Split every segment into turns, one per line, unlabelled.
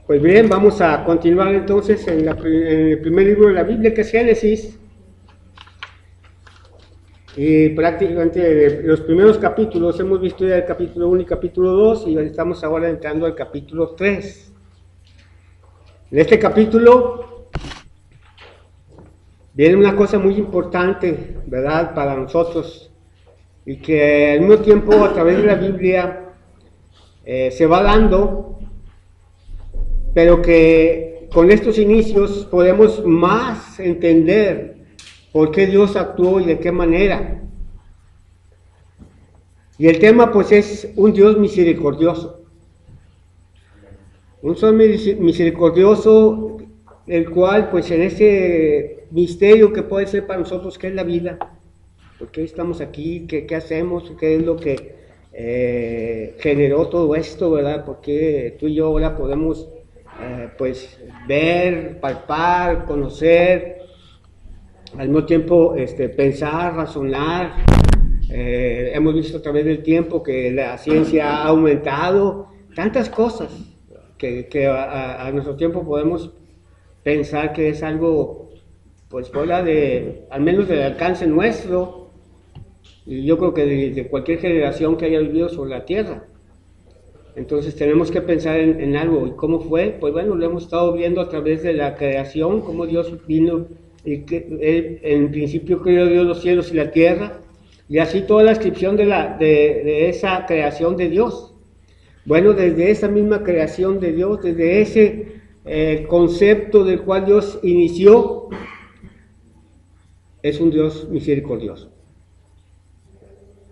Pues bien, vamos a continuar entonces en el primer libro de la Biblia, que es Génesis. Y prácticamente los primeros capítulos, hemos visto ya el capítulo 1 y capítulo 2, y estamos ahora entrando al capítulo 3. En este capítulo viene una cosa muy importante, ¿verdad?, para nosotros, y que al mismo tiempo a través de la Biblia se va dando, pero que con estos inicios podemos más entender por qué Dios actuó y de qué manera. Y el tema pues es un Dios misericordioso. Un Dios misericordioso, el cual pues en ese misterio que puede ser para nosotros, ¿qué es la vida? ¿Por qué estamos aquí? ¿Qué hacemos? ¿Qué es lo que generó todo esto, verdad? ¿Por qué tú y yo ahora podemos pues ver, palpar, conocer, al mismo tiempo pensar, razonar? Hemos visto a través del tiempo que la ciencia ha aumentado, tantas cosas que a nuestro tiempo podemos pensar que es algo pues fuera de, al menos del alcance nuestro, y yo creo que de cualquier generación que haya vivido sobre la tierra. Entonces tenemos que pensar en algo. ¿Y cómo fue? Pues bueno, lo hemos estado viendo a través de la creación, cómo Dios vino, y que en principio creó Dios los cielos y la tierra, y así toda la descripción de esa creación de Dios. Bueno, desde esa misma creación de Dios, desde ese concepto del cual Dios inició, es un Dios misericordioso.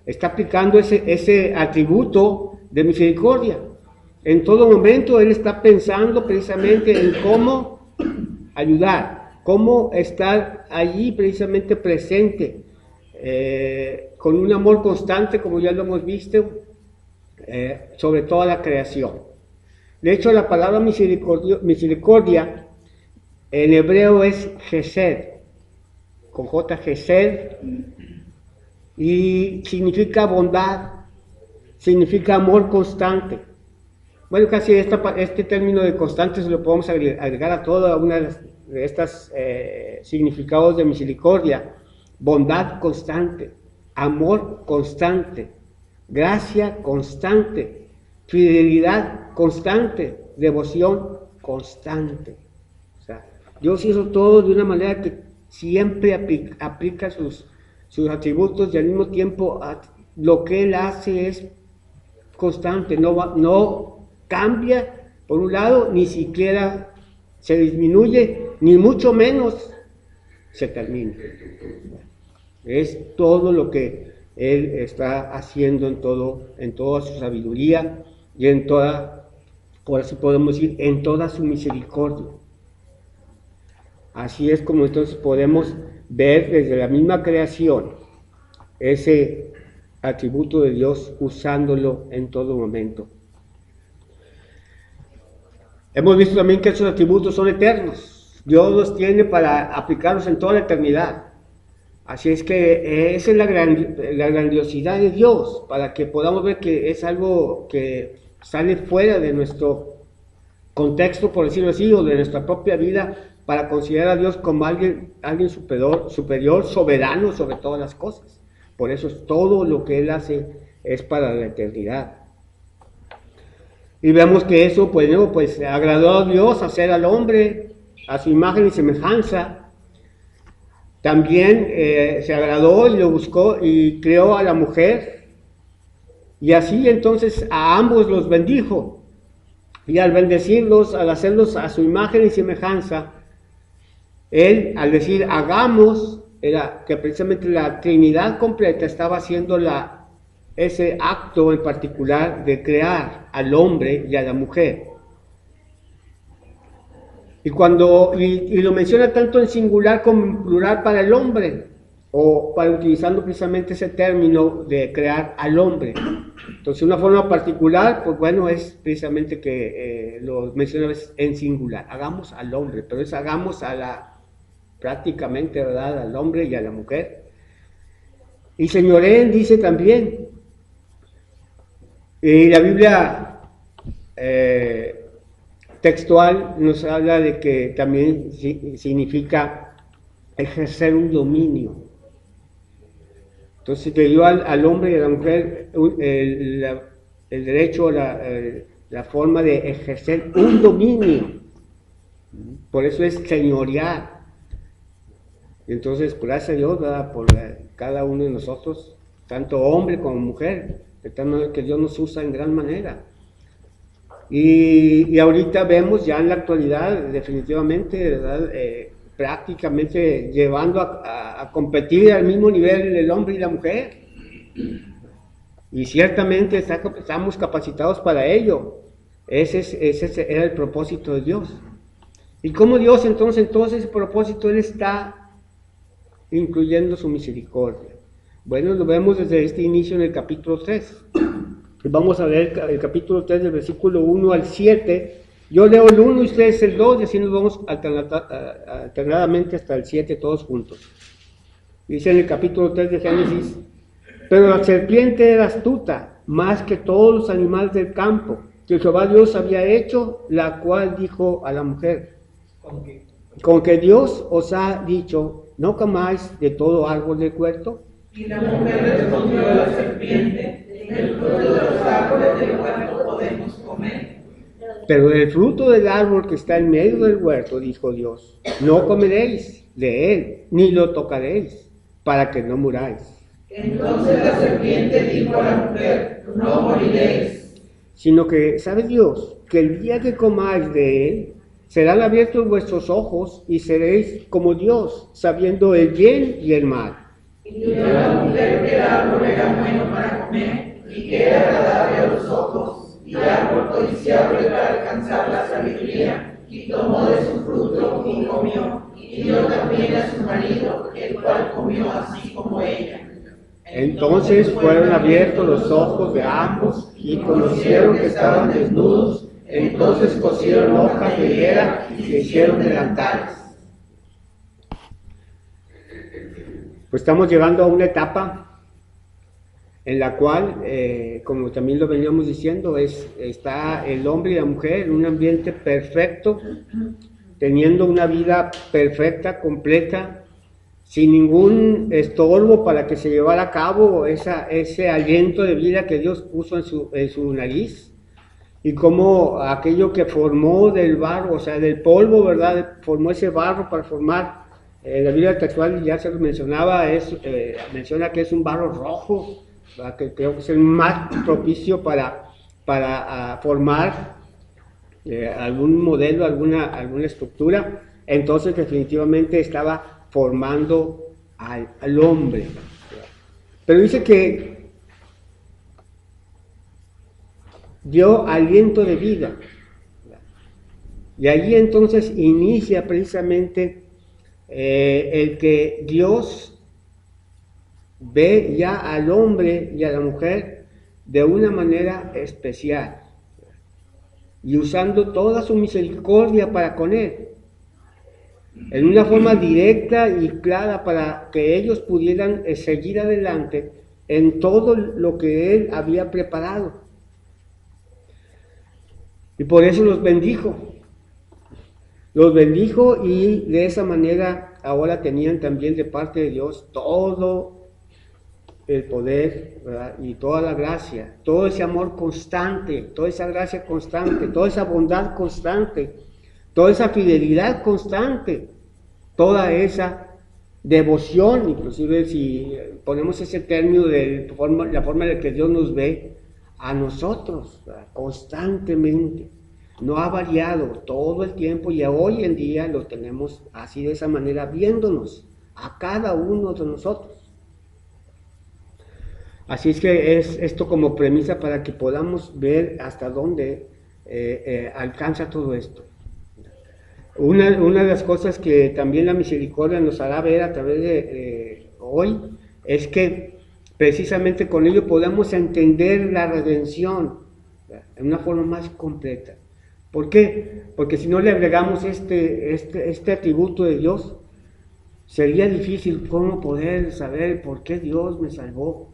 Está aplicando ese atributo de misericordia. En todo momento Él está pensando precisamente en cómo ayudar, cómo estar allí precisamente presente, con un amor constante, como ya lo hemos visto, sobre toda la creación. De hecho, la palabra misericordia en hebreo es Gesed, con J, Gesed, y significa bondad, significa amor constante. Bueno, casi este término de constante se lo podemos agregar a toda una de estas significados de misericordia. Bondad constante, amor constante, gracia constante, fidelidad constante, devoción constante. O sea, Dios hizo todo de una manera que siempre aplica sus atributos, y al mismo tiempo lo que Él hace es constante, no cambia por un lado, ni siquiera se disminuye, ni mucho menos se termina. Es todo lo que Él está haciendo en toda su sabiduría y en toda, por así podemos decir, en toda su misericordia. Así es como entonces podemos ver desde la misma creación ese atributo de Dios, usándolo en todo momento. Hemos visto también que esos atributos son eternos. Dios los tiene para aplicarlos en toda la eternidad. Así es que esa es la grandiosidad de Dios, para que podamos ver que es algo que sale fuera de nuestro contexto, por decirlo así, o de nuestra propia vida, para considerar a Dios como alguien superior, soberano sobre todas las cosas. Por eso todo lo que Él hace es para la eternidad. Y vemos que eso pues agradó a Dios hacer al hombre a su imagen y semejanza. También se agradó y lo buscó y creó a la mujer. Y así entonces a ambos los bendijo. Y al bendecirlos, al hacerlos a su imagen y semejanza, Él, al decir hagamos, era que precisamente la Trinidad completa estaba haciendo ese acto en particular de crear al hombre y a la mujer. Y lo menciona tanto en singular como en plural para el hombre, o para utilizando precisamente ese término de crear al hombre. Entonces, una forma particular, pues bueno, es precisamente que lo menciona en singular. Hagamos al hombre, pero es hagamos prácticamente, ¿verdad?, al hombre y a la mujer. Y señoreen dice también. Y la Biblia textual nos habla de que también significa ejercer un dominio. Entonces le dio al hombre y a la mujer el derecho, la forma de ejercer un dominio. Por eso es señorear. Entonces, gracias a Dios, ¿verdad? Por cada uno de nosotros, tanto hombre como mujer, de tal manera que Dios nos usa en gran manera. Y ahorita vemos ya en la actualidad, definitivamente, ¿verdad? Prácticamente llevando a competir al mismo nivel el hombre y la mujer. Y ciertamente estamos capacitados para ello. Ese era el propósito de Dios. Y como Dios entonces, en todo ese propósito, Él está incluyendo su misericordia. Bueno, lo vemos desde este inicio en el capítulo 3. Vamos a ver el capítulo 3 del versículo 1 al 7. Yo leo el 1 y ustedes el 2 y así nos vamos alternadamente hasta el 7 todos juntos. Dice en el capítulo 3 de Génesis: pero la serpiente era astuta, más que todos los animales del campo, que Jehová Dios había hecho, la cual dijo a la mujer: con que Dios os ha dicho, no comáis de todo árbol del huerto.
Y la mujer respondió a la serpiente: del fruto de los árboles del huerto podemos comer.
Pero del fruto del árbol que está en medio del huerto, dijo Dios, no comeréis de él, ni lo tocaréis, para que no muráis.
Entonces la serpiente dijo a la mujer: no moriréis.
Sino que sabe Dios que el día que comáis de él, serán abiertos vuestros ojos y seréis como Dios, sabiendo el bien y el mal.
Y vio la mujer que el árbol era bueno para comer, y que era agradable a los ojos, y árbol codiciable para alcanzar la sabiduría, y tomó de su fruto y comió, y dio también a su marido, el cual comió así como ella.
Entonces fueron abiertos los ojos de ambos y conocieron que estaban desnudos. Entonces cosieron hojas de higuera y se hicieron delantales. Pues estamos llegando a una etapa en la cual, como también lo veníamos diciendo, está el hombre y la mujer en un ambiente perfecto, teniendo una vida perfecta, completa, sin ningún estorbo para que se llevara a cabo ese aliento de vida que Dios puso en su nariz. Y como aquello que formó del barro, o sea, del polvo, ¿verdad? Formó ese barro para formar. La Biblia textual ya se lo mencionaba, menciona que es un barro rojo, ¿verdad? Que creo que es el más propicio para formar algún modelo, alguna estructura. Entonces definitivamente estaba formando al hombre. Pero dice que dio aliento de vida. Y allí entonces inicia precisamente el que Dios ve ya al hombre y a la mujer de una manera especial y usando toda su misericordia para con él, en una forma directa y clara para que ellos pudieran seguir adelante en todo lo que él había preparado. Y por eso los bendijo y de esa manera ahora tenían también de parte de Dios todo el poder, ¿verdad? Y toda la gracia, todo ese amor constante, toda esa gracia constante, toda esa bondad constante, toda esa fidelidad constante, toda esa devoción, inclusive si ponemos ese término de la forma en la que Dios nos ve a nosotros, ¿verdad? Constantemente. No ha variado todo el tiempo y hoy en día lo tenemos así de esa manera, viéndonos a cada uno de nosotros. Así es que es esto como premisa para que podamos ver hasta dónde alcanza todo esto. Una de las cosas que también la misericordia nos hará ver a través de hoy es que precisamente con ello podamos entender la redención en una forma más completa. ¿Por qué? Porque si no le agregamos este atributo de Dios, sería difícil cómo poder saber por qué Dios me salvó.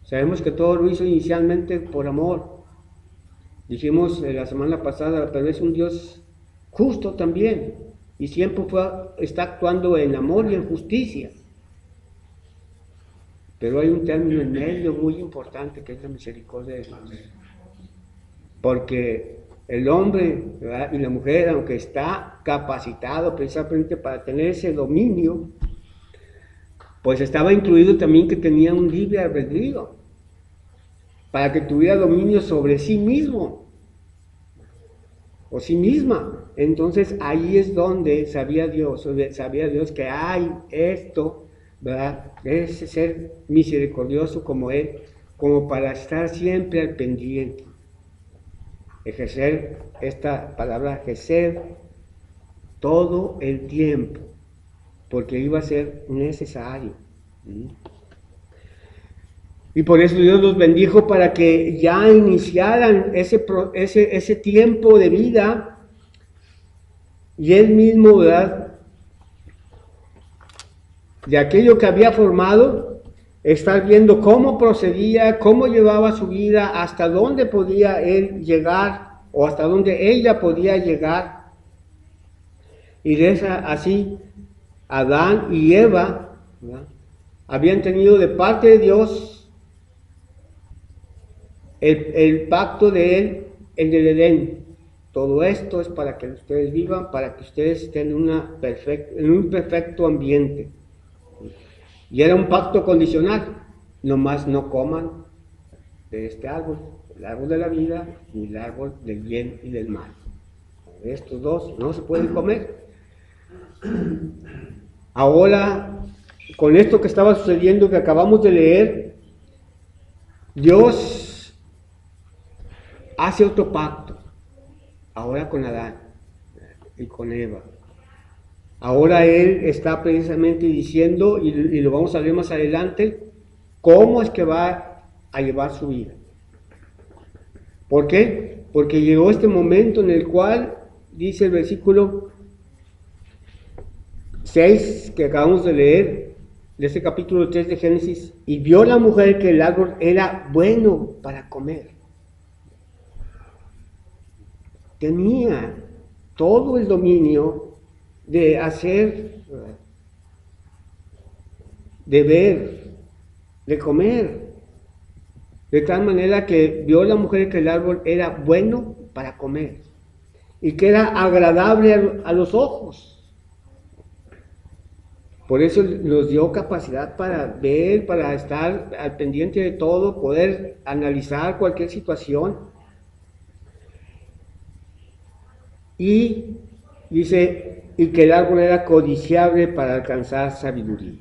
Sabemos que todo lo hizo inicialmente por amor, Dijimos la semana pasada, pero es un Dios justo también, y siempre está actuando en amor y en justicia. Pero hay un término en medio muy importante que es la misericordia de Dios. Porque el hombre, ¿verdad?, y la mujer, aunque está capacitado precisamente para tener ese dominio, pues estaba incluido también que tenía un libre albedrío, para que tuviera dominio sobre sí mismo o sí misma. Entonces ahí es donde sabía Dios que hay esto, ¿verdad?, ese ser misericordioso como Él, como para estar siempre al pendiente. Ejercer esta palabra, ejercer todo el tiempo, porque iba a ser necesario. Y por eso Dios los bendijo para que ya iniciaran ese tiempo de vida, y Él mismo, ¿verdad?, de aquello que había formado, estar viendo cómo procedía, cómo llevaba su vida, hasta dónde podía Él llegar, o hasta dónde ella podía llegar. Y así, Adán y Eva, ¿verdad?, habían tenido de parte de Dios el pacto de Él en el Edén. Todo esto es para que ustedes vivan, para que ustedes estén en un perfecto ambiente. Y era un pacto condicional: nomás no coman de este árbol, el árbol de la vida y el árbol del bien y del mal. Estos dos no se pueden comer. Ahora, con esto que estaba sucediendo, que acabamos de leer, Dios hace otro pacto, ahora con Adán y con Eva. Ahora Él está precisamente diciendo, y lo vamos a ver más adelante, cómo es que va a llevar su vida. ¿Por qué? Porque llegó este momento en el cual, dice el versículo 6 que acabamos de leer, de este capítulo 3 de Génesis: y vio la mujer que el árbol era bueno para comer. Tenía todo el dominio de hacer, de ver, de comer, de tal manera que vio la mujer que el árbol era bueno para comer y que era agradable a los ojos. Por eso nos dio capacidad para ver, para estar al pendiente de todo, poder analizar cualquier situación. Y dice, y que el árbol era codiciable para alcanzar sabiduría.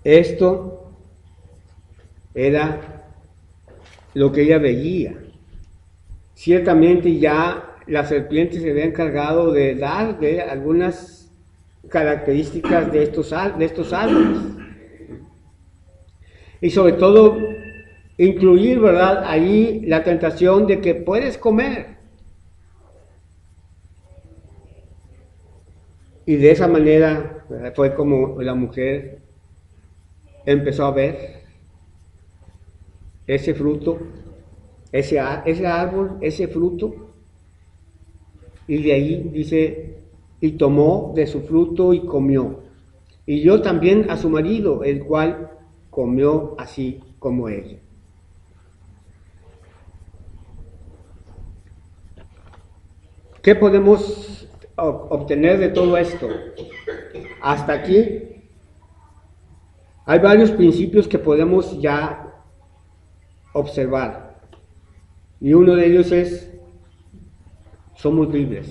Esto era lo que ella veía. Ciertamente ya la serpiente se había encargado de darle algunas características de estos árboles. Y sobre todo incluir, ¿verdad?, ahí la tentación de que puedes comer. Y de esa manera, ¿verdad?, fue como la mujer empezó a ver ese fruto, ese árbol, ese fruto, y de ahí dice, y tomó de su fruto y comió, y dio también a su marido, el cual comió así como ella. ¿Qué podemos obtener de todo esto? Hasta aquí hay varios principios que podemos ya observar, y uno de ellos es: somos libres.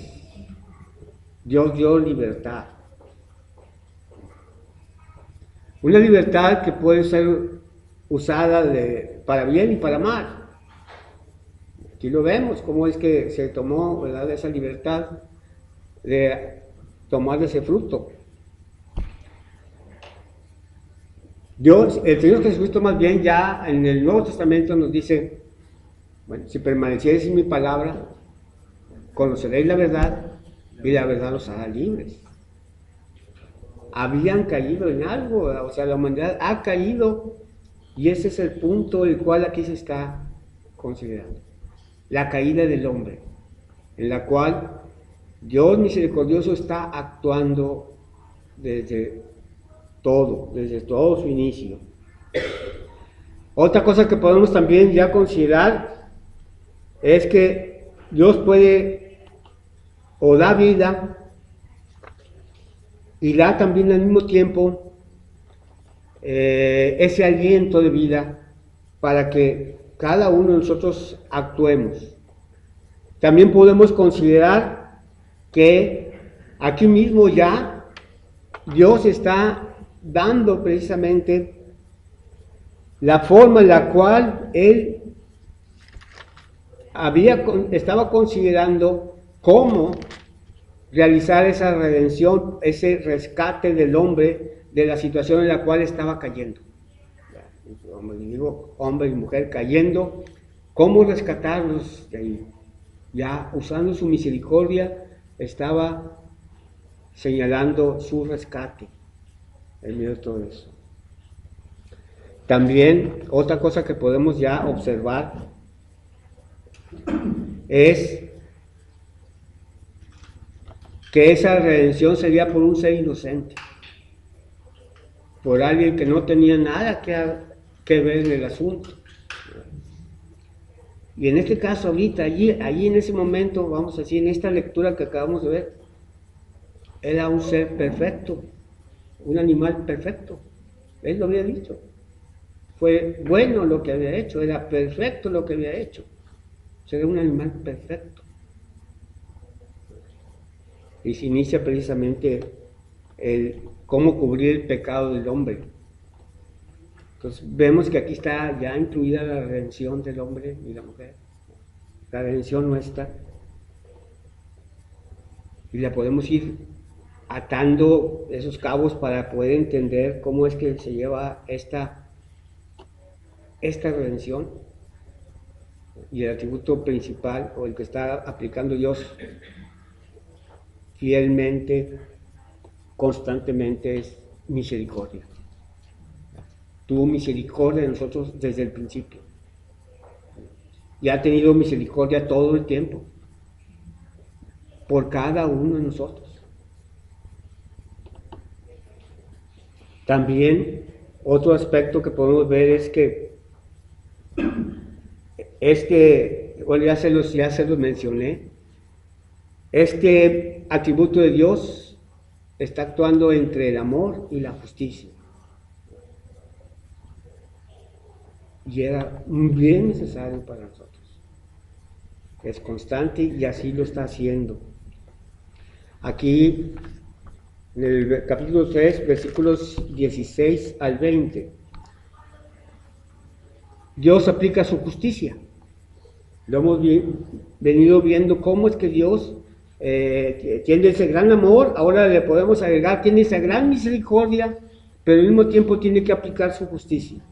Dios dio libertad. Una libertad que puede ser usada para bien y para mal. Aquí lo vemos, cómo es que se tomó, ¿verdad?, esa libertad de tomar ese fruto. El Señor Jesucristo más bien ya en el Nuevo Testamento nos dice: bueno, si permaneciereis en mi palabra, conoceréis la verdad y la verdad los hará libres. Habían caído en algo, o sea, la humanidad ha caído Y ese es el punto el cual aquí se está considerando. La caída del hombre, en la cual Dios misericordioso está actuando desde todo su inicio. Otra cosa que podemos también ya considerar es que Dios puede o da vida y da también al mismo tiempo ese aliento de vida para que cada uno de nosotros actuemos. También podemos considerar que aquí mismo ya Dios está dando precisamente la forma en la cual Él estaba considerando cómo realizar esa redención, ese rescate del hombre de la situación en la cual estaba cayendo. Hombre y mujer cayendo, cómo rescatarlos de ahí. Ya usando su misericordia estaba señalando su rescate en medio de todo eso. También otra cosa que podemos ya observar es que esa redención sería por un ser inocente, por alguien que no tenía nada que ver en el asunto. Y en este caso ahorita, allí en ese momento, vamos a decir, en esta lectura que acabamos de ver, era un ser perfecto, un animal perfecto. Él lo había dicho. Fue bueno lo que había hecho, era perfecto lo que había hecho. Sería un animal perfecto. Y se inicia precisamente el cómo cubrir el pecado del hombre. Entonces vemos que aquí está ya incluida la redención del hombre y la mujer, la redención nuestra, y la podemos ir atando esos cabos para poder entender cómo es que se lleva esta redención y el atributo principal o el que está aplicando Dios fielmente, constantemente es misericordia. Tuvo misericordia de nosotros desde el principio. Y ha tenido misericordia todo el tiempo. Por cada uno de nosotros. También otro aspecto que podemos ver es que bueno, ya se los mencioné, este atributo de Dios está actuando entre el amor y la justicia. Y era bien necesario para nosotros. Es constante y así lo está haciendo. Aquí, en el capítulo 3, versículos 16 al 20, Dios aplica su justicia. Lo hemos venido viendo cómo es que Dios tiene ese gran amor, ahora le podemos agregar, tiene esa gran misericordia, pero al mismo tiempo tiene que aplicar su justicia.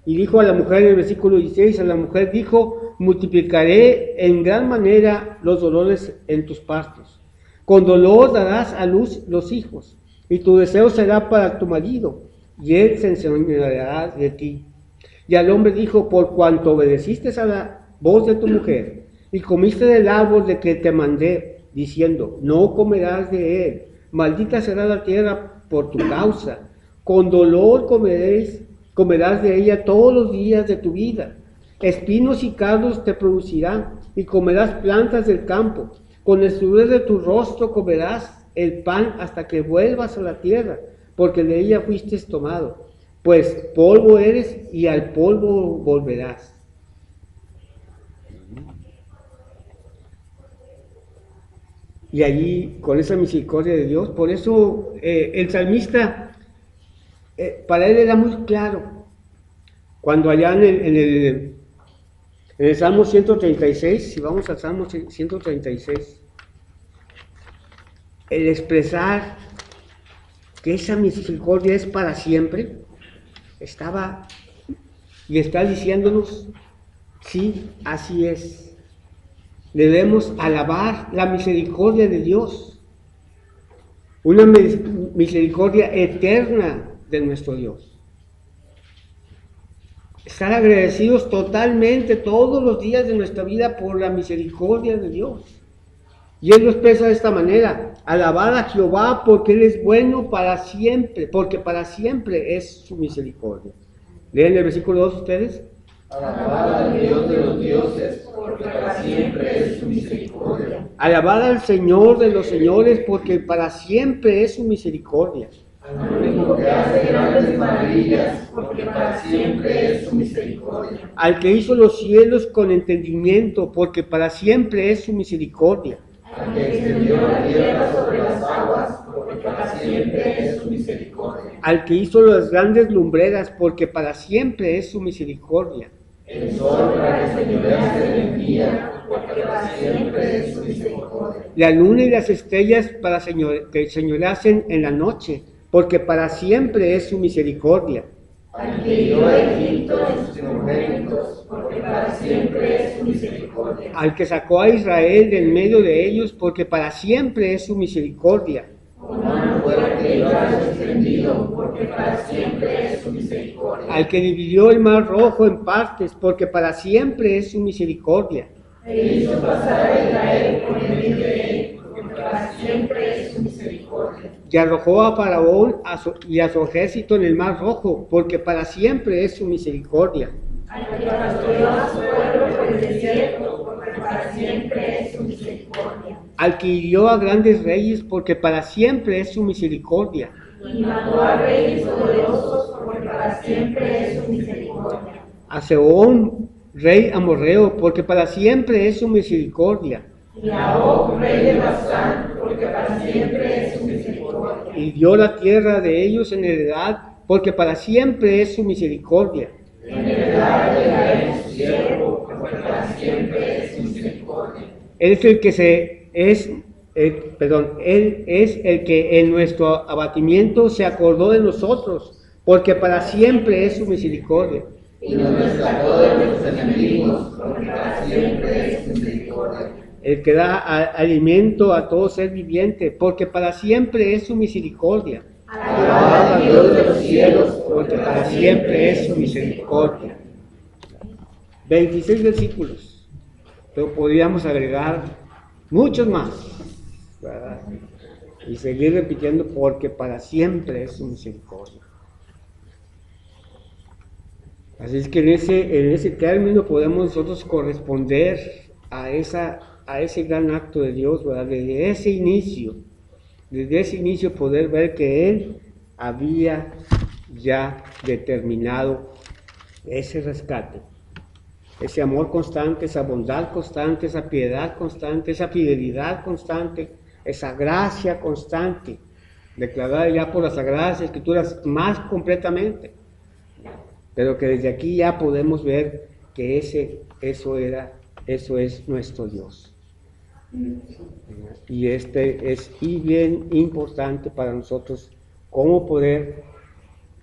Y dijo a la mujer en el versículo 16, a la mujer dijo, multiplicaré en gran manera los dolores en tus partos. Con dolor darás a luz los hijos, y tu deseo será para tu marido, y él se enseñoreará de ti. Y al hombre dijo, por cuanto obedeciste a la voz de tu mujer, y comiste del árbol de que te mandé, diciendo, no comerás de él, maldita será la tierra por tu causa, con dolor comerás de ella todos los días de tu vida, espinos y cardos te producirán, y comerás plantas del campo, con el sudor de tu rostro comerás el pan hasta que vuelvas a la tierra, porque de ella fuiste tomado, pues polvo eres y al polvo volverás. Y allí, con esa misericordia de Dios, por eso el salmista, para él era muy claro, cuando allá en el Salmo 136, si vamos al Salmo 136, el expresar que esa misericordia es para siempre, estaba y está diciéndonos, sí, así es. Debemos alabar la misericordia de Dios, una misericordia eterna de nuestro Dios. estar agradecidos totalmente todos los días de nuestra vida por la misericordia de Dios. Y Él lo expresa de esta manera: alabad a Jehová porque Él es bueno para siempre, porque para siempre es su misericordia. ¿Leen el versículo 2 ustedes?
Alabad al Dios de los dioses, porque para siempre es su misericordia.
Alabad al Señor de los señores, porque para siempre es su misericordia.
Al único que hace grandes maravillas, porque para siempre es su misericordia.
Al que hizo los cielos con entendimiento, porque para siempre es su misericordia.
Al que extendió la tierra sobre las aguas, porque para siempre es su misericordia.
Al que hizo las grandes lumbreras, porque para siempre es su misericordia.
El sol para que señorease en el día, porque para siempre es su misericordia.
La luna y las estrellas para que señoreasen en la noche, porque para siempre es su misericordia.
Al que hirió a Egipto en sus primogénitos, porque para siempre es su misericordia.
Al que sacó a Israel del medio de ellos, porque para siempre es su misericordia.
Con mano fuerte y brazo extendido, porque para siempre es su misericordia.
Al que dividió el mar rojo en partes, porque para siempre es su misericordia.
E hizo pasar a Israel por el medio de él, porque para siempre es su misericordia.
Y arrojó a Faraón y a su ejército en el mar rojo, porque para siempre es su misericordia.
Al que pastoreó a su pueblo por el desierto, porque para siempre es su misericordia.
Al que hirió a grandes reyes, porque para siempre es su misericordia.
Y mató a reyes poderosos, porque para siempre es su misericordia.
A Sehón, rey amorreo, porque para siempre es su misericordia.
Y a Og, rey de Basán, porque para siempre es su misericordia.
Y dio la tierra de ellos en heredad, porque para siempre es su misericordia.
En heredad de Israel su siervo, porque para siempre es su misericordia.
Él es el que Él es el que en nuestro abatimiento se acordó de nosotros, porque para siempre es su misericordia.
Y nos rescató de nuestros enemigos, porque para siempre es su misericordia.
El que da alimento a todo ser viviente, porque para siempre es su misericordia.
Alabad a Dios de los cielos,
Porque para siempre es su misericordia. 26 versículos, pero podríamos agregar muchos más, ¿verdad? Y seguir repitiendo: porque para siempre es su misericordia. Así es que en ese término podemos nosotros corresponder a ese gran acto de Dios, ¿verdad? Desde ese inicio poder ver que Él había ya determinado ese rescate, ese amor constante, esa bondad constante, esa piedad constante, esa fidelidad constante, esa gracia constante, declarada ya por las Sagradas Escrituras más completamente, pero que desde aquí ya podemos ver que eso es nuestro Dios. Y es bien importante para nosotros cómo poder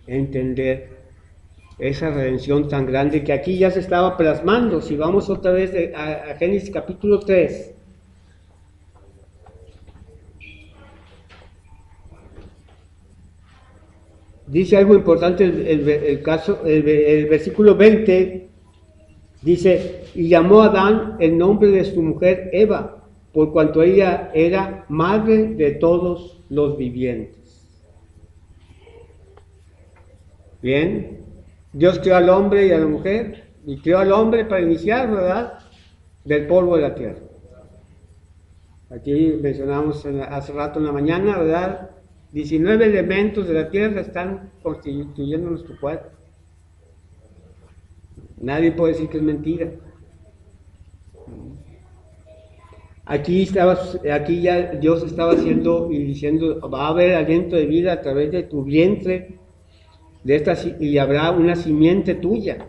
entender esa redención tan grande que aquí ya se estaba plasmando. Si vamos otra vez a Génesis capítulo 3. Dice algo importante el versículo 20, dice: y llamó a Adán el nombre de su mujer Eva, por cuanto ella era madre de todos los vivientes. Bien, Dios creó al hombre y a la mujer, y creó al hombre para iniciar, ¿verdad?, del polvo de la tierra. Aquí mencionamos hace rato en la mañana, ¿verdad?, 19 elementos de la tierra están constituyendo nuestro cuerpo. Nadie puede decir que es mentira. Aquí ya Dios estaba haciendo y diciendo: va a haber aliento de vida a través de tu vientre, y habrá una simiente tuya.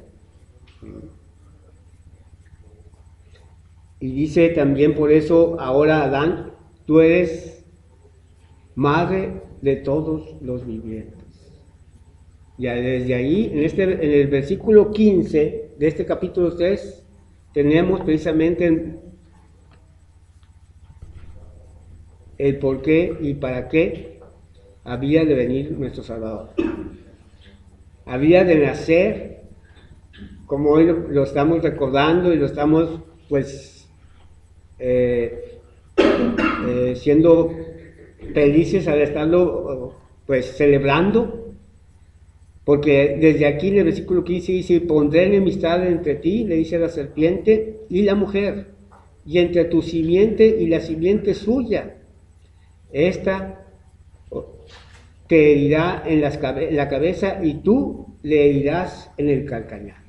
Y dice también por eso ahora Adán: tú eres madre de todos los vivientes. Ya desde ahí, en el versículo 15 de este capítulo 3, tenemos precisamente el por qué y para qué había de venir nuestro Salvador. Había de nacer como hoy lo estamos recordando y lo estamos pues siendo felices al estarlo pues celebrando, porque desde aquí en el versículo 15 dice: pondré enemistad entre ti, le dice la serpiente, y la mujer, y entre tu simiente y la simiente suya. Esta te herirá en la cabeza y tú le herirás en el calcañar.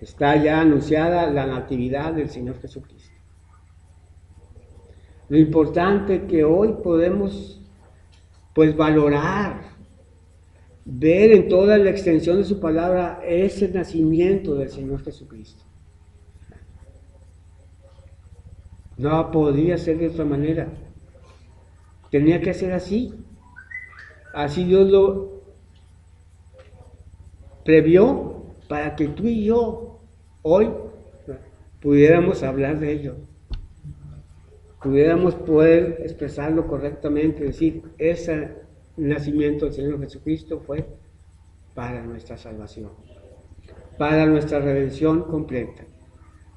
Está ya anunciada la natividad del Señor Jesucristo. Lo importante que hoy podemos pues valorar, ver en toda la extensión de su palabra ese nacimiento del Señor Jesucristo. No podía ser de otra manera. Tenía que ser así. Así Dios lo previó para que tú y yo hoy pudiéramos hablar de ello. Pudiéramos poder expresarlo correctamente, decir, ese nacimiento del Señor Jesucristo fue para nuestra salvación, para nuestra redención completa.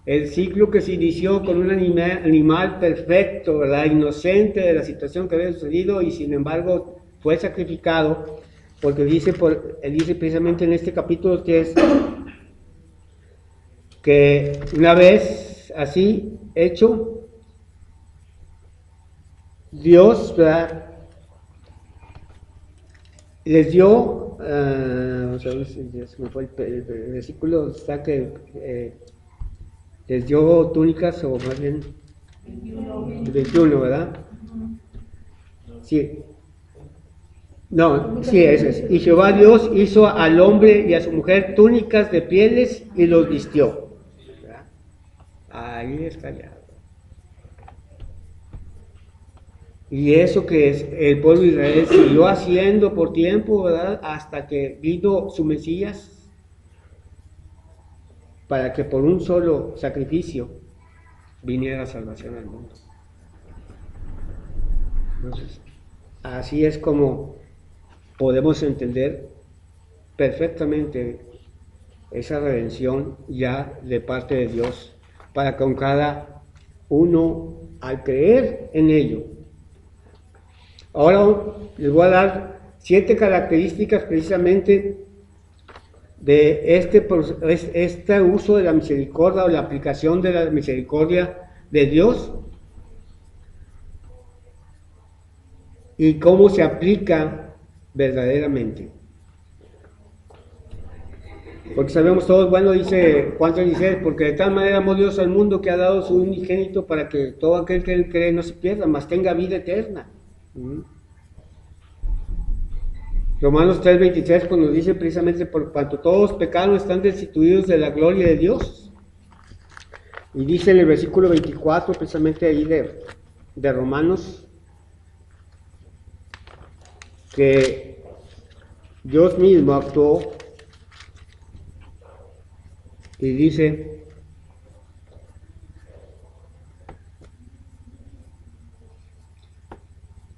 El ciclo que se inició con un animal perfecto, ¿verdad?, inocente de la situación que había sucedido, y sin embargo fue sacrificado, porque él dice precisamente en este capítulo 3 que una vez así hecho, Dios, ¿verdad?, les dio, vamos a ver si se me fue el versículo, está que les dio túnicas, o más bien 21, ¿verdad? Sí. No, sí, eso es. Y Jehová Dios hizo al hombre y a su mujer túnicas de pieles y los vistió. ¿Verdad? Ahí está ya. Y eso que es el pueblo de Israel siguió haciendo por tiempo, ¿verdad?, hasta que vino su Mesías, para que por un solo sacrificio viniera salvación al mundo. Entonces, así es como podemos entender perfectamente esa redención ya de parte de Dios, para con cada uno al creer en ello. Ahora les voy a dar 7 características precisamente de este uso de la misericordia, o la aplicación de la misericordia de Dios, y cómo se aplica verdaderamente. Porque sabemos todos, bueno, dice Juan 3:16, porque de tal manera amó Dios al mundo que ha dado su unigénito para que todo aquel que él cree no se pierda, mas tenga vida eterna. Romanos 3:23 cuando dice precisamente: por cuanto todos pecaron, están destituidos de la gloria de Dios. Y dice en el versículo 24 precisamente ahí de Romanos, que Dios mismo actuó, y dice: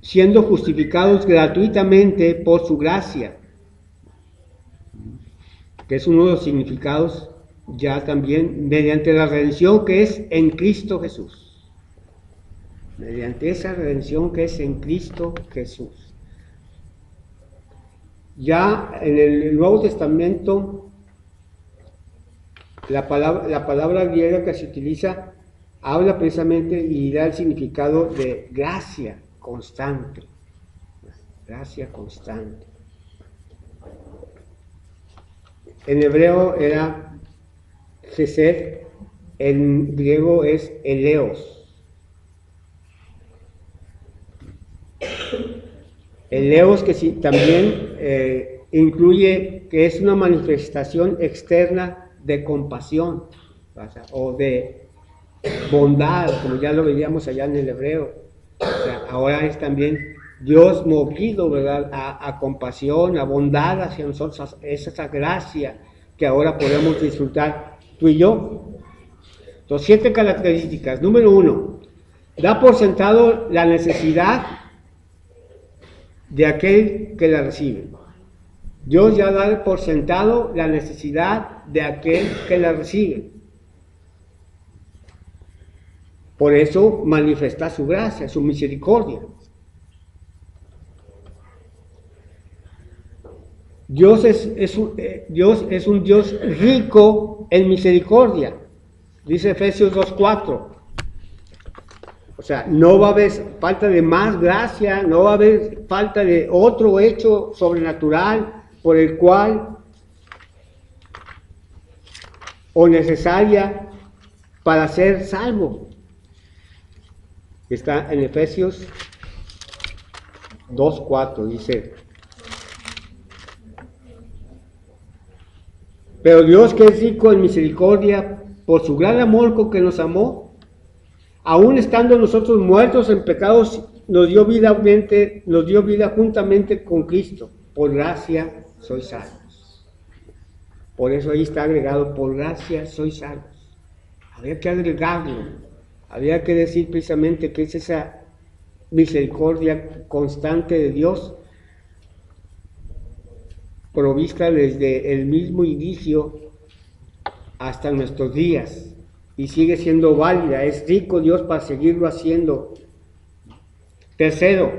siendo justificados gratuitamente por su gracia, que es uno de los significados ya también, mediante la redención que es en Cristo Jesús. Mediante esa redención que es en Cristo Jesús. Ya en el Nuevo Testamento, la palabra griega que se utiliza habla precisamente y da el significado de gracia constante. Gracia constante. En hebreo era Gesed, en griego es eleos. Eleos que sí, también incluye que es una manifestación externa de compasión, o de bondad, como ya lo veíamos allá en el hebreo. O sea, ahora es también Dios movido, ¿verdad?, a compasión, a bondad hacia nosotros, esa gracia que ahora podemos disfrutar tú y yo. Entonces, 7 características. Número 1, da por sentado la necesidad de aquel que la recibe. Dios ya da por sentado la necesidad de aquel que la recibe. Por eso manifiesta su gracia, su misericordia. Dios es un Dios rico en misericordia, dice Efesios 2:4. O sea, no va a haber falta de más gracia, no va a haber falta de otro hecho sobrenatural por el cual o necesaria para ser salvo. Está en Efesios 2:4, dice: pero Dios, que es rico en misericordia, por su gran amor con que nos amó, aun estando nosotros muertos en pecados, nos dio vida juntamente con Cristo. Por gracia sois salvos. Por eso ahí está agregado: por gracia sois salvos. Había que agregarlo. Había que decir precisamente que es esa misericordia constante de Dios, provista desde el mismo inicio hasta nuestros días, y sigue siendo válida. Es rico Dios para seguirlo haciendo. Tercero,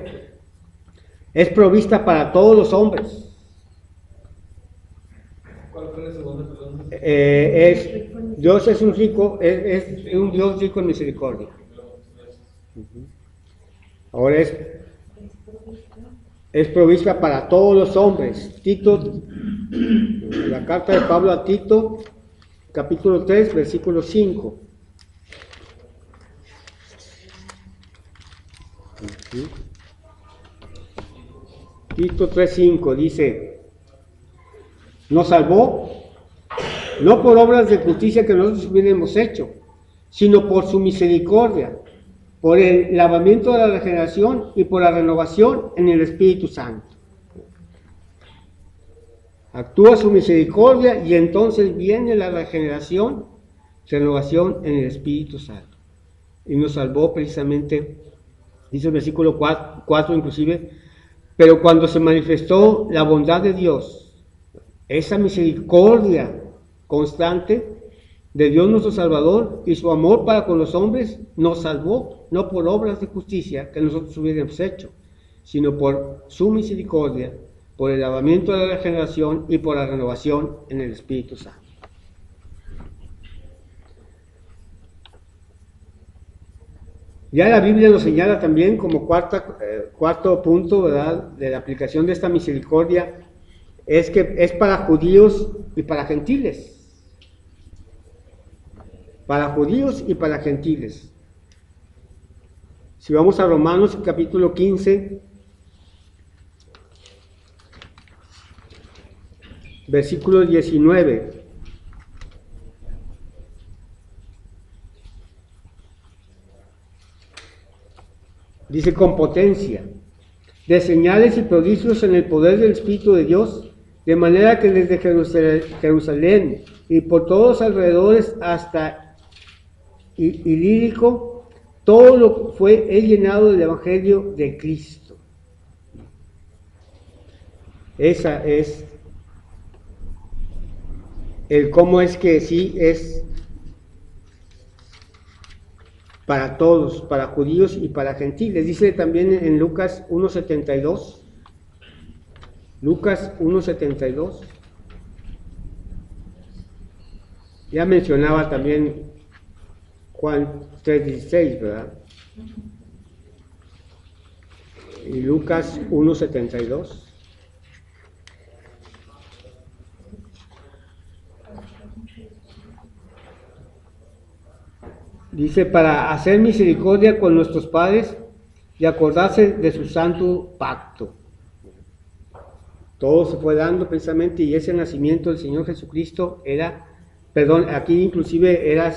es provista para todos los hombres.
¿Cuál fue la segunda pregunta?
Dios es un Dios rico en misericordia. Ahora es provista para todos los hombres. Tito, la carta de Pablo a Tito, capítulo 3, versículo 5. Tito 3:5 dice: nos salvó no por obras de justicia que nosotros hubiéramos hecho, sino por su misericordia, por el lavamiento de la regeneración y por la renovación en el Espíritu Santo. Actúa su misericordia y entonces viene la regeneración, renovación en el Espíritu Santo. Y nos salvó precisamente, dice el versículo 4 inclusive: pero cuando se manifestó la bondad de Dios, esa misericordia constante de Dios nuestro Salvador y su amor para con los hombres, nos salvó no por obras de justicia que nosotros hubiéramos hecho, sino por su misericordia, por el lavamiento de la regeneración y por la renovación en el Espíritu Santo. Ya la Biblia nos señala también como cuarto punto, ¿verdad?, de la aplicación de esta misericordia, es que es para judíos y para gentiles. Para judíos y para gentiles. Si vamos a Romanos capítulo 15, versículo 19. Dice: con potencia, de señales y prodigios en el poder del Espíritu de Dios, de manera que desde Jerusalén y por todos los alrededores hasta Ilírico, todo lo he llenado del Evangelio de Cristo. Esa es el cómo es que sí es para todos, para judíos y para gentiles. Dice también en Lucas 1:72. Lucas 1:72. Ya mencionaba también Juan 3:16, ¿verdad? Y Lucas 1:72. Dice: para hacer misericordia con nuestros padres y acordarse de su santo pacto. Todo se fue dando precisamente, y ese nacimiento del Señor Jesucristo aquí inclusive era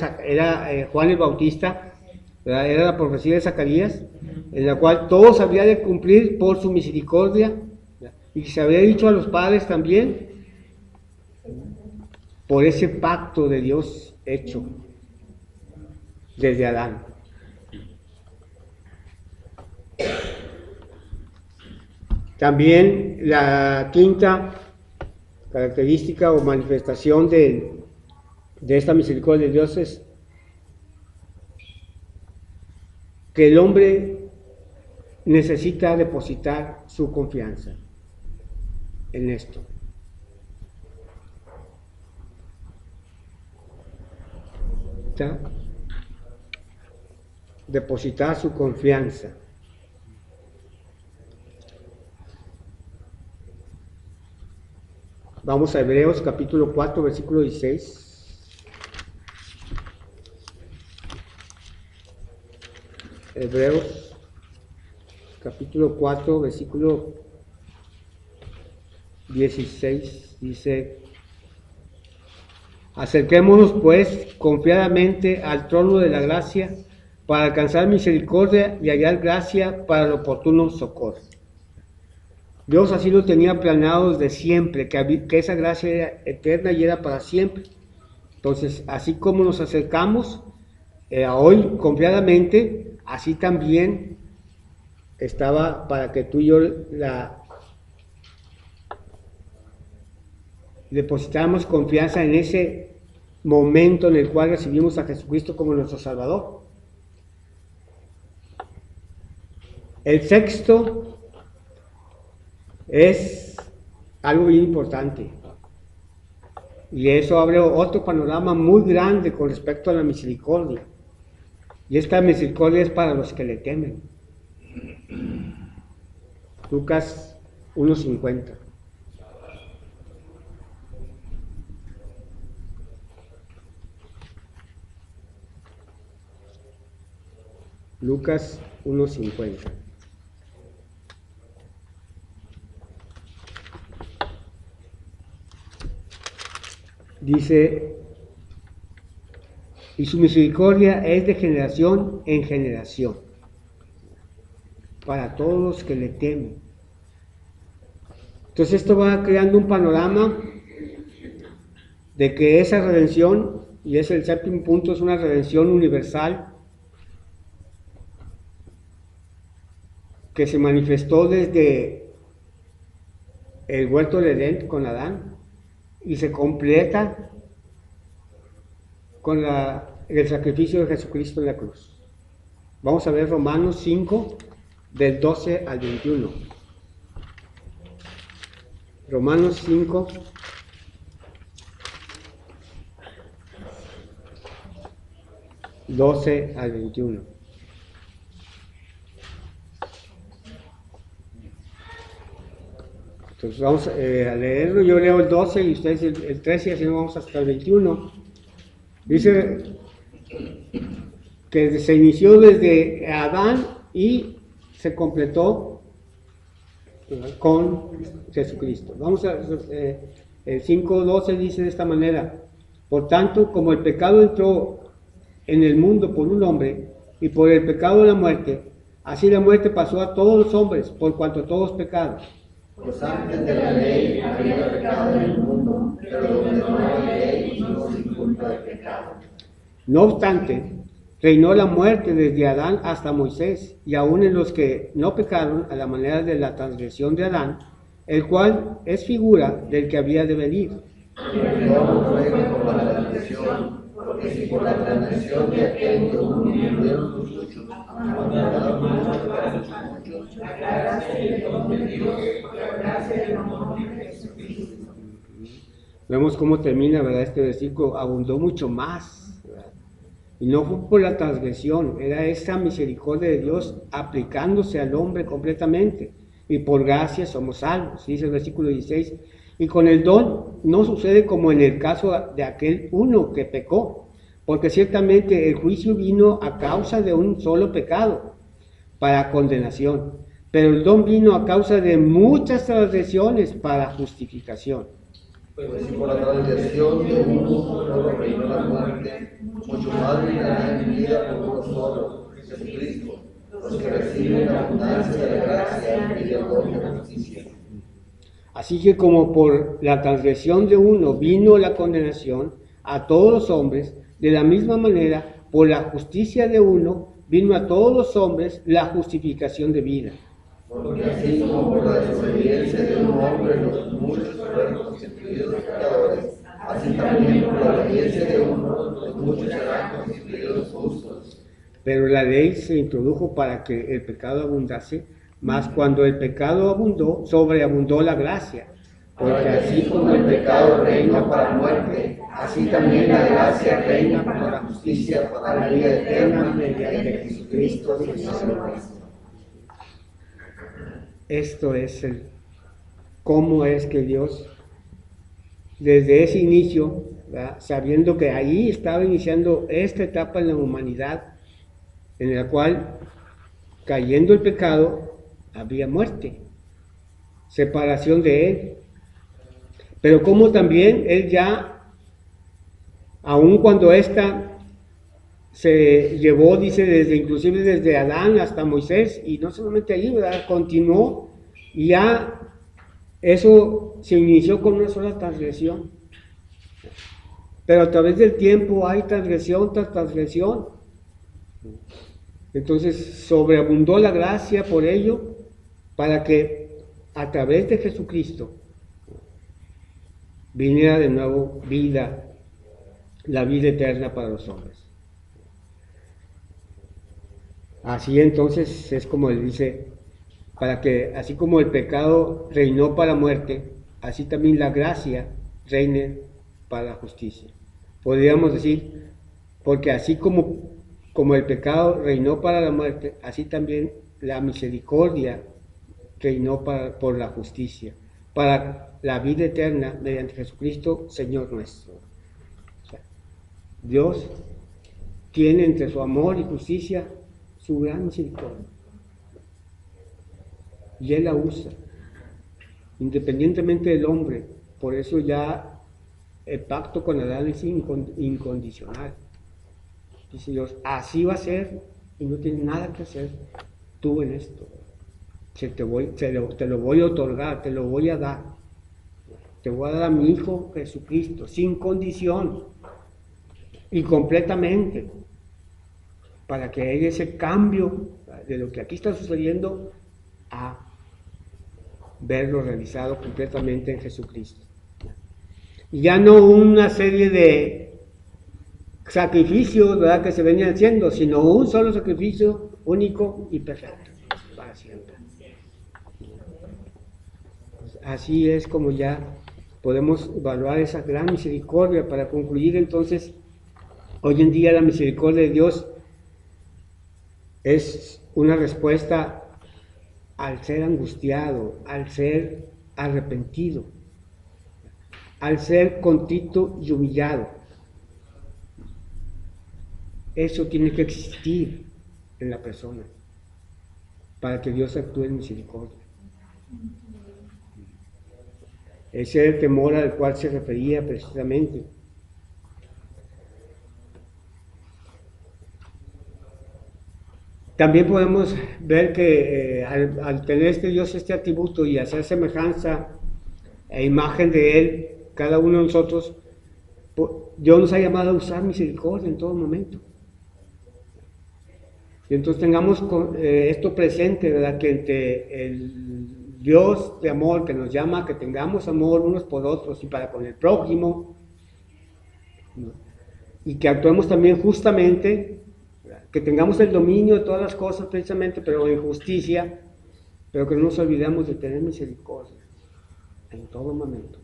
Juan el Bautista, ¿verdad? Era la profecía de Zacarías, en la cual todo se había de cumplir por su misericordia, ¿verdad? Y se había dicho a los padres también, por ese pacto de Dios hecho desde Adán. También la quinta característica o manifestación de esta misericordia de Dios es que el hombre necesita depositar su confianza en esto. ¿Está? Depositar su confianza. Vamos a Hebreos capítulo 4, versículo 16. Hebreos capítulo 4, versículo 16, dice: acerquémonos pues confiadamente al trono de la gracia para alcanzar misericordia y hallar gracia para el oportuno socorro. Dios así lo tenía planeado desde siempre, que esa gracia era eterna y era para siempre. Entonces, así como nos acercamos hoy confiadamente, así también estaba para que tú y yo depositáramos confianza en ese momento en el cual recibimos a Jesucristo como nuestro Salvador. El sexto es algo bien importante, y eso abre otro panorama muy grande con respecto a la misericordia, y esta misericordia es para los que le temen. Lucas 1:50. Lucas 1:50. Dice: y su misericordia es de generación en generación, para todos los que le temen. Entonces esto va creando un panorama de que esa redención, y es el séptimo punto, es una redención universal que se manifestó desde el huerto del Edén con Adán y se completa con el sacrificio de Jesucristo en la cruz. Vamos a ver Romanos 5, del 12 al 21. Romanos 5, del 12 al 21. Entonces vamos a leerlo. Yo leo el 12 y ustedes el 13, y así nos vamos hasta el 21. Dice que se inició desde Adán y se completó con Jesucristo. Vamos a el 5:12 dice de esta manera: por tanto, como el pecado entró en el mundo por un hombre, y por el pecado la muerte, así la muerte pasó a todos los hombres, por cuanto todos pecaron.
Pues antes de la ley había pecado en el mundo, pero donde no hay ley no se culpa de pecado.
No obstante, reinó la muerte desde Adán hasta Moisés, y aún en los que no pecaron a la manera de la transgresión de Adán, el cual es figura del que había de venir.
Pero no fue por la transgresión, porque si por la transgresión de aquel que murieron los muchos, abundaron más para los muchos la gracia y el don de Dios, la gracia y el amor de Jesucristo.
Vemos cómo termina, ¿verdad? Este versículo: abundó mucho más, ¿verdad? Y no fue por la transgresión, era esta misericordia de Dios aplicándose al hombre completamente, y por gracia somos salvos, dice el versículo 16. Y con el don no sucede como en el caso de aquel uno que pecó, porque ciertamente el juicio vino a causa de un solo pecado, para condenación, pero el don vino a causa de muchas transgresiones para justificación.
Pues si por la transgresión de uno solo reinó la muerte, mucho más reinará en vida por uno solo, Jesucristo, los que reciben la abundancia de la gracia y del don de la justicia.
Así que como por la transgresión de uno vino la condenación a todos los hombres, de la misma manera, por la justicia de uno vino a todos los hombres la justificación de vida.
Porque así como por la desobediencia de un hombre los muchos fueron constituidos constituidos pecadores, así también por la obediencia de uno, los muchos serán constituidos justos.
Pero la ley se introdujo para que el pecado abundase, mas cuando el pecado abundó, sobreabundó la gracia.
Porque así como el pecado reina para muerte, así también la gracia reina para la justicia, para la vida eterna mediante Jesucristo Señor nuestro.
Esto es cómo es que Dios, desde ese inicio, ¿verdad?, sabiendo que ahí estaba iniciando esta etapa en la humanidad, en la cual, cayendo el pecado, había muerte, separación de Él. Pero como también Él ya, aun cuando esta se llevó, dice, inclusive desde Adán hasta Moisés, y no solamente allí, ¿verdad?, continuó, y ya eso se inició con una sola transgresión. Pero a través del tiempo hay transgresión tras transgresión. Entonces sobreabundó la gracia por ello, para que a través de Jesucristo viniera de nuevo vida, la vida eterna para los hombres. Así entonces es como él dice, para que así como el pecado reinó para muerte, así también la gracia reine para la justicia. Podríamos decir, porque así como el pecado reinó para la muerte, así también la misericordia reinó por la justicia, para la vida eterna mediante Jesucristo, Señor nuestro. O sea, Dios tiene entre su amor y justicia su gran misericordia. Y Él la usa, independientemente del hombre. Por eso ya el pacto con Adán es incondicional. Dice Dios, así va a ser y no tienes nada que hacer tú en esto. Te lo voy a otorgar, te lo voy a dar. Te voy a dar a mi Hijo Jesucristo, sin condición y completamente, para que haya ese cambio de lo que aquí está sucediendo a verlo realizado completamente en Jesucristo. Y ya no una serie de sacrificios, ¿verdad?, que se venían haciendo, sino un solo sacrificio único y perfecto para siempre. Así es como ya podemos evaluar esa gran misericordia. Para concluir entonces, hoy en día la misericordia de Dios es una respuesta al ser angustiado, al ser arrepentido, al ser contrito y humillado. Eso tiene que existir en la persona para que Dios actúe en misericordia. Ese es el temor al cual se refería precisamente. También podemos ver que al tener este Dios este atributo y hacer semejanza e imagen de Él, cada uno de nosotros, Dios nos ha llamado a usar misericordia en todo momento. Y entonces tengamos esto presente, ¿verdad?, que entre el Dios de amor que nos llama a que tengamos amor unos por otros y para con el prójimo, ¿no?, y que actuemos también justamente, que tengamos el dominio de todas las cosas precisamente, pero en justicia, pero que no nos olvidemos de tener misericordia en todo momento.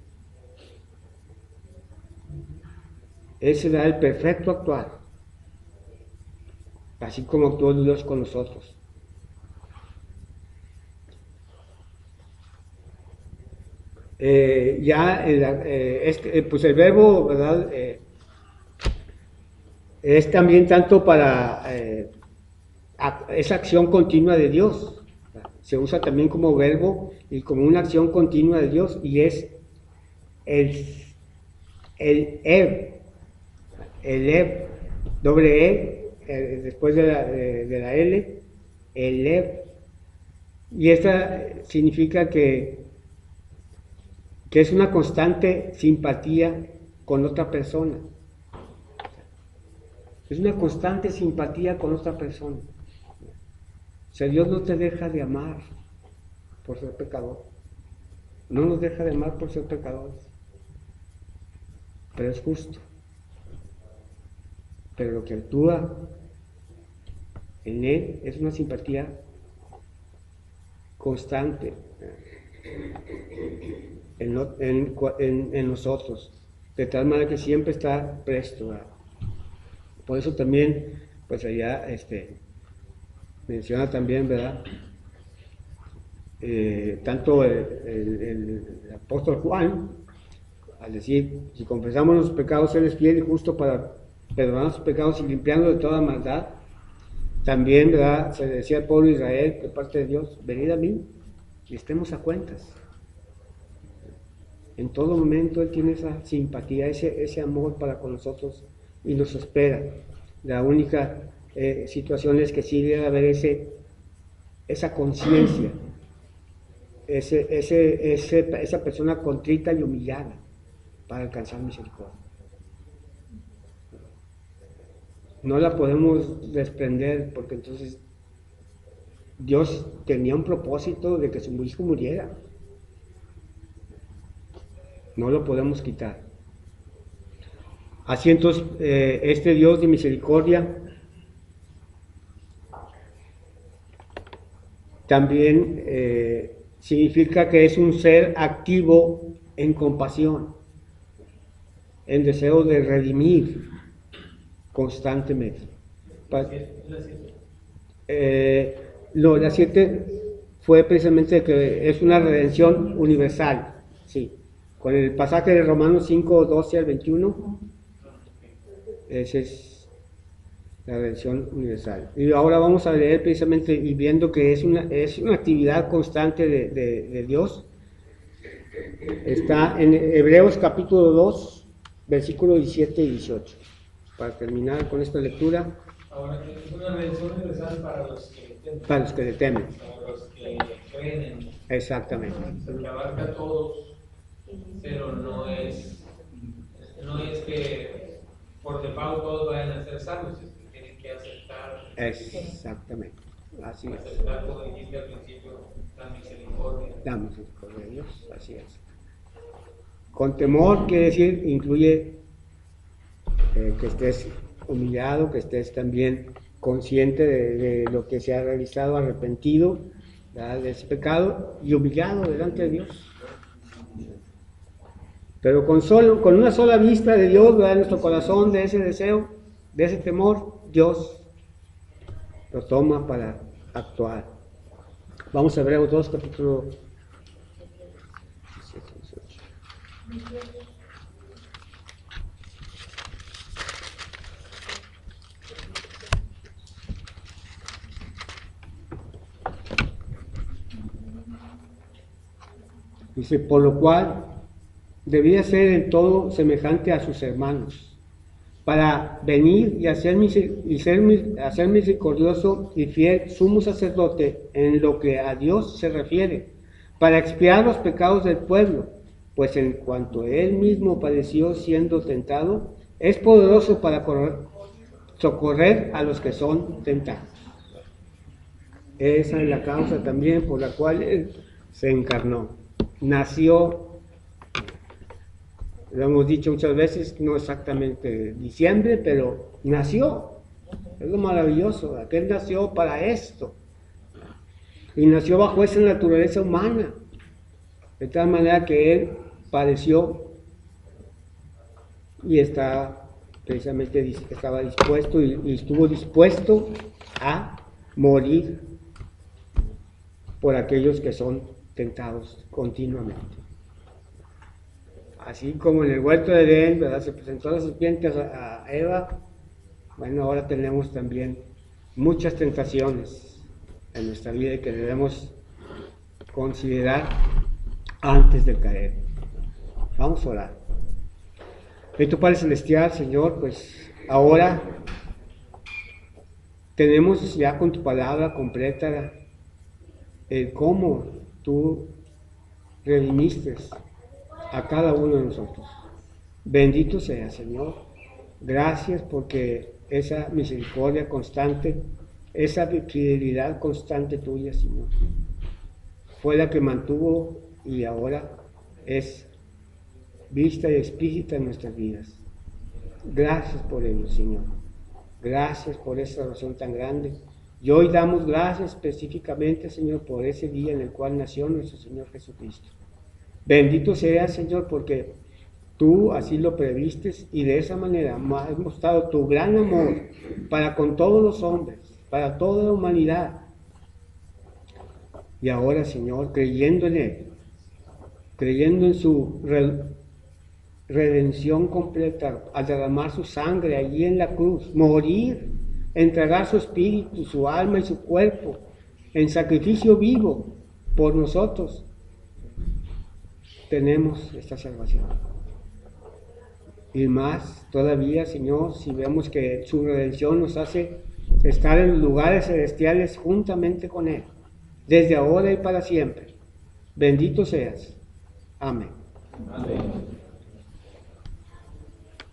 Ese será el perfecto actuar, así como actuó Dios con nosotros. Pues el verbo, ¿verdad?, es también tanto para esa acción continua de Dios. Se usa también como verbo y como una acción continua de Dios, y es el doble después de la L, el Ev. Y esta significa que es una constante simpatía con otra persona. Es una constante simpatía con otra persona. O sea, Dios no te deja de amar por ser pecador. No nos deja de amar por ser pecadores. pero es justo. Pero lo que actúa en Él es una simpatía constante en nosotros, de tal manera que siempre está presto, ¿verdad? Por eso también, pues allá menciona también, ¿verdad? Tanto el apóstol Juan, al decir, si confesamos los pecados, Él es fiel y justo para perdonar sus pecados y limpiarnos de toda maldad. También, ¿verdad?, se decía al pueblo de Israel, de parte de Dios, venid a mí y estemos a cuentas. En todo momento Él tiene esa simpatía, ese amor para con nosotros y nos espera. La única situación es que sí debe haber esa conciencia, esa persona contrita y humillada para alcanzar misericordia. No la podemos desprender porque entonces Dios tenía un propósito de que su hijo muriera. No lo podemos quitar. Así entonces, este Dios de misericordia también significa que es un ser activo en compasión, en deseo de redimir constantemente. No, la 7 fue precisamente que es una redención universal, sí. Con el pasaje de Romanos 5, 12 al 21, esa es la redención universal. Y ahora vamos a leer precisamente y viendo que es una actividad constante de Dios. Está en Hebreos capítulo 2, versículos 17 y 18. Para terminar con esta lectura.
Ahora, es una redención universal para los que le temen.
Para los que le temen.
Para los que creen en él.
Exactamente.
Que abarca a todos, pero no es que por default todos vayan a ser salvos, es que tienen que aceptar.
Exactamente. Así es.
Aceptar, como dijiste al principio, la misericordia.
La misericordia de Dios, así es. Con temor quiere decir, incluye que estés humillado, que estés también consciente de lo que se ha realizado, arrepentido, ¿verdad?, de ese pecado y humillado delante de Dios. Pero con una sola vista de Dios, ¿verdad?, en nuestro corazón, de ese deseo, de ese temor, Dios lo toma para actuar. Vamos a Hebreos 2, capítulo 17, 18. Dice, por lo cual debía ser en todo semejante a sus hermanos, para venir y hacer misericordioso y fiel sumo sacerdote en lo que a Dios se refiere, para expiar los pecados del pueblo, pues en cuanto él mismo padeció siendo tentado, es poderoso para socorrer a los que son tentados. Esa es la causa también por la cual él se encarnó. Nació, lo hemos dicho muchas veces, no exactamente diciembre, pero nació. Es lo maravilloso, que él nació para esto. Y nació bajo esa naturaleza humana, de tal manera que él padeció y estaba dispuesto y estuvo dispuesto a morir por aquellos que son tentados continuamente. Así como en el huerto de Edén, ¿verdad?, se presentó la serpiente a Eva, bueno, ahora tenemos también muchas tentaciones en nuestra vida que debemos considerar antes de caer. Vamos a orar. Bendito Padre Celestial, Señor, pues ahora tenemos ya con tu palabra completa el cómo tú redimiste a cada uno de nosotros. Bendito sea, Señor. Gracias porque esa misericordia constante, esa fidelidad constante tuya, Señor, fue la que mantuvo y ahora es vista y explícita en nuestras vidas. Gracias por ello, Señor. Gracias por esta razón tan grande. Y hoy damos gracias específicamente, Señor, por ese día en el cual nació nuestro Señor Jesucristo. Bendito seas, Señor, porque tú así lo previstes y de esa manera has mostrado tu gran amor para con todos los hombres, para toda la humanidad. Y ahora, Señor, creyendo en Él, creyendo en su redención completa, al derramar su sangre allí en la cruz, morir, entregar su espíritu, su alma y su cuerpo en sacrificio vivo por nosotros, tenemos esta salvación. Y más todavía, Señor, si vemos que su redención nos hace estar en los lugares celestiales juntamente con Él, desde ahora y para siempre. Bendito seas. Amén.
Amén.